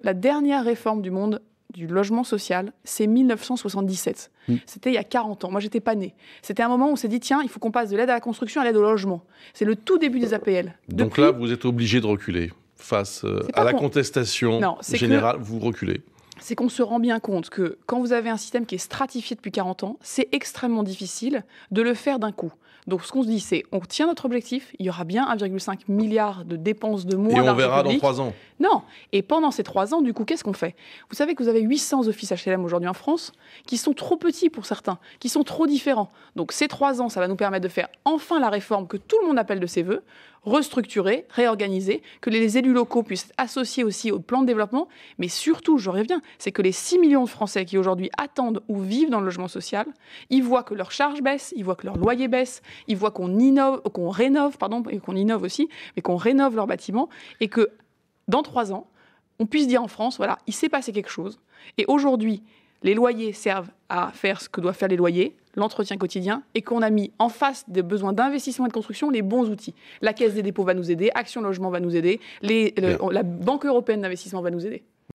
la dernière réforme du monde du logement social, c'est 1977. C'était il y a 40 ans. Moi, j'étais pas née. C'était un moment où on s'est dit, tiens, il faut qu'on passe de l'aide à la construction à l'aide au logement. C'est le tout début des APL. Donc là, vous êtes obligé de reculer. Face à la contestation générale, vous reculez. C'est qu'on se rend bien compte que quand vous avez un système qui est stratifié depuis 40 ans, c'est extrêmement difficile de le faire d'un coup. Donc ce qu'on se dit, c'est on tient notre objectif, il y aura bien 1,5 milliard de dépenses de moins. Et on verra dans 3 ans. Non. Et pendant ces 3 ans, du coup, qu'est-ce qu'on fait? Vous savez que vous avez 800 offices HLM aujourd'hui en France, qui sont trop petits pour certains, qui sont trop différents. Donc ces 3 ans, ça va nous permettre de faire enfin la réforme que tout le monde appelle de ses voeux, restructurer, réorganiser, que les élus locaux puissent être associés aussi au plan de développement. Mais surtout, je reviens, c'est que les 6 millions de Français qui aujourd'hui attendent ou vivent dans le logement social, ils voient que leurs charges baissent, ils voient que leur loyer baisse, ils voient qu'on rénove, et qu'on innove aussi, mais qu'on rénove leurs bâtiments, et que dans 3 ans, on puisse dire en France, voilà, il s'est passé quelque chose. Et aujourd'hui, les loyers servent à faire ce que doivent faire les loyers, l'entretien quotidien, et qu'on a mis en face des besoins d'investissement et de construction les bons outils. La Caisse des dépôts va nous aider, Action Logement va nous aider, la Banque européenne d'investissement va nous aider.